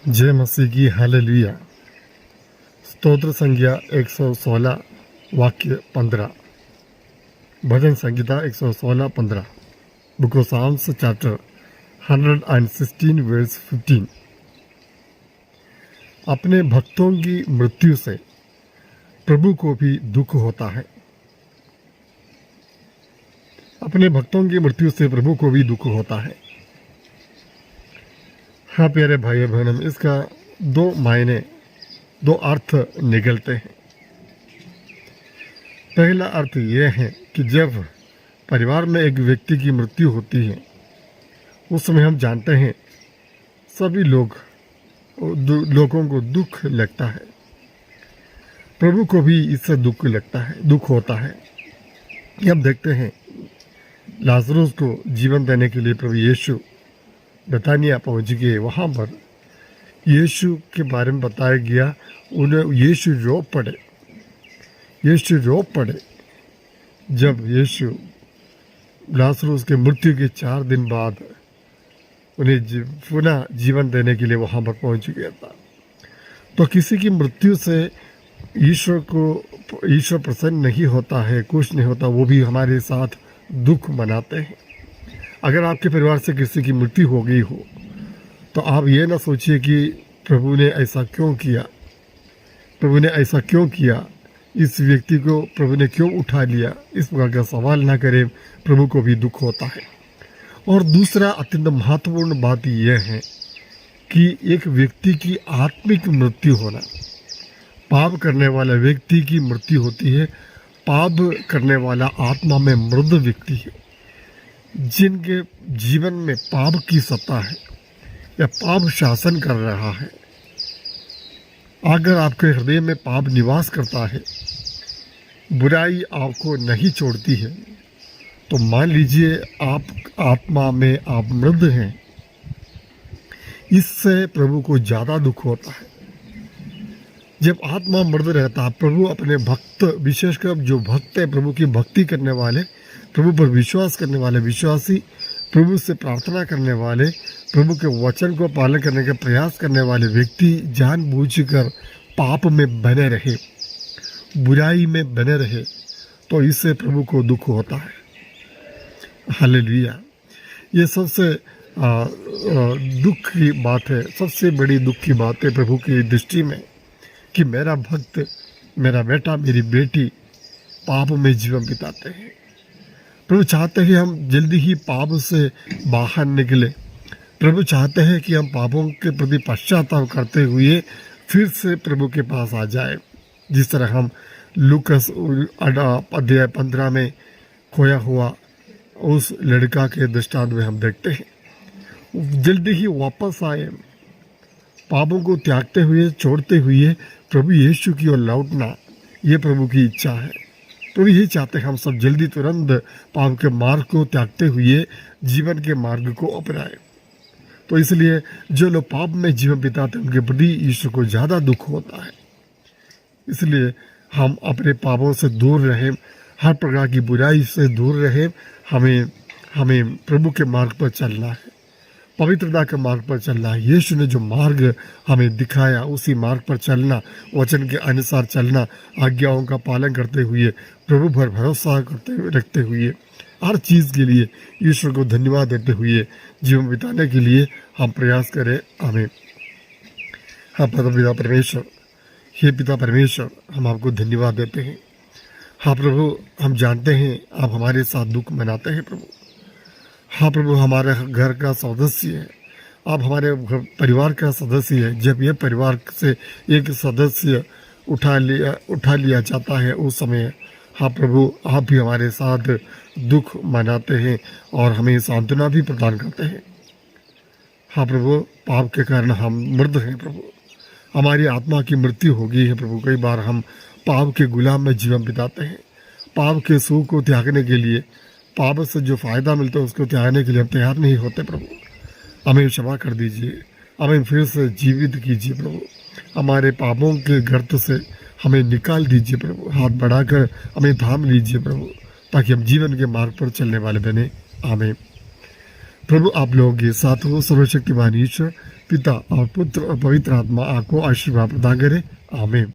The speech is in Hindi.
जय मसीह की हालेलुया। स्तोत्र संज्ञा 116 वाक्य 15। भजन संगीता 116:15। Book of Psalms chapter 116 verse 15। अपने भक्तों की मृत्यु से प्रभु को भी दुख होता है। अपने भक्तों की मृत्यु से प्रभु को भी दुख होता है। हाँ प्यारे भाई बहनों, इसका दो अर्थ निकलते हैं। पहला अर्थ यह है कि जब परिवार में एक व्यक्ति की मृत्यु होती है उस समय हम जानते हैं सभी लोगों को दुख लगता है। प्रभु को भी इससे दुख होता है। अब देखते हैं लाजरुस को जीवन देने के लिए प्रभु यीशु बेतानिया पहुंच गए। वहाँ पर यीशु के बारे में बताया गया। उन्हें यीशु रो पड़े जब यीशु लाजरुस के मृत्यु के 4 दिन बाद उन्हें पुनः जीवन देने के लिए वहाँ पर पहुंच गया था। तो किसी की मृत्यु से ईश्वर प्रसन्न नहीं होता है, खुश नहीं होता। वो भी हमारे साथ दुख मनाते हैं। अगर आपके परिवार से किसी की मृत्यु हो गई हो तो आप ये ना सोचिए कि प्रभु ने ऐसा क्यों किया, इस व्यक्ति को प्रभु ने क्यों उठा लिया। इस प्रकार का सवाल ना करें, प्रभु को भी दुख होता है। और दूसरा अत्यंत महत्वपूर्ण बात यह है कि एक व्यक्ति की आत्मिक मृत्यु होना, पाप करने वाला व्यक्ति की मृत्यु होती है। पाप करने वाला आत्मा में मृत व्यक्ति है, जिनके जीवन में पाप की सत्ता है या पाप शासन कर रहा है। अगर आपके हृदय में पाप निवास करता है, बुराई आपको नहीं छोड़ती है, तो मान लीजिए आप आत्मा में आप मृत हैं। इससे प्रभु को ज़्यादा दुख होता है। जब आत्मा मृत रहता है, प्रभु अपने भक्त, विशेषकर जो भक्त है, प्रभु की भक्ति करने वाले, प्रभु पर विश्वास करने वाले विश्वासी, प्रभु से प्रार्थना करने वाले, प्रभु के वचन को पालन करने का प्रयास करने वाले व्यक्ति जानबूझकर पाप में बने रहे, बुराई में बने रहे, तो इससे प्रभु को दुख होता है। हालेलुया। ये सबसे दुख की बात है, सबसे बड़ी दुख की बात है प्रभु की दृष्टि में कि मेरा भक्त, मेरा बेटा, मेरी बेटी पाप में जीवन बिताते हैं। प्रभु चाहते हैं हम जल्दी ही पाप से बाहर निकले। प्रभु चाहते हैं कि हम पापों के प्रति पश्चाताप करते हुए फिर से प्रभु के पास आ जाए। जिस तरह हम लूकस अध्याय 15 में खोया हुआ उस लड़का के दृष्टांत में हम देखते हैं, जल्दी ही वापस आए, पापों को त्यागते हुए, छोड़ते हुए प्रभु यीशु की ओर लौटना, ये प्रभु की इच्छा है। प्रभु यही चाहते हैं हम सब जल्दी तुरंत पाप के मार्ग को त्यागते हुए जीवन के मार्ग को अपनाएं। तो इसलिए जो लोग पाप में जीवन बिताते हैं उनके प्रति ईश्वर को ज़्यादा दुख होता है। इसलिए हम अपने पापों से दूर रहें, हर प्रकार की बुराई से दूर रहें। हमें प्रभु के मार्ग पर चलना है, पवित्रता के मार्ग पर चलना है। यीशु ने जो मार्ग हमें दिखाया उसी मार्ग पर चलना, वचन के अनुसार चलना, आज्ञाओं का पालन करते हुए, प्रभु पर भरोसा रखते हुए, हर चीज़ के लिए ईश्वर को धन्यवाद देते हुए जीवन बिताने के लिए हम प्रयास करें। आमीन। हाँ पिता परमेश्वर, हे पिता परमेश्वर, हम आपको धन्यवाद देते हैं। हाँ प्रभु, हम जानते हैं आप हमारे साथ दुख मनाते हैं प्रभु। हाँ प्रभु, हमारे घर का सदस्य है, आप हमारे परिवार का सदस्य है। जब यह परिवार से एक सदस्य उठा लिया जाता है उस समय, हाँ प्रभु, आप भी हमारे साथ दुख मनाते हैं और हमें सांत्वना भी प्रदान करते हैं। हाँ प्रभु, पाप के कारण हम मृत हैं प्रभु, हमारी आत्मा की मृत्यु हो गई है प्रभु। कई बार हम पाप के गुलाम में जीवन बिताते हैं। पाप के सुख को त्यागने के लिए, पाप से जो फ़ायदा मिलता है उसको त्यागने के लिए हम तैयार नहीं होते प्रभु। हमें क्षमा कर दीजिए, हमें फिर से जीवित कीजिए प्रभु। हमारे पापों के गर्त से हमें निकाल दीजिए प्रभु। हाथ बढ़ाकर हमें थाम लीजिए प्रभु, ताकि हम जीवन के मार्ग पर चलने वाले बने। आमीन। प्रभु आप लोगों के साथ हो। सर्वशक्तिमान ईश्वर पिता और पुत्र और पवित्र आत्मा आपको आशीर्वाद प्रदान करे। आमीन।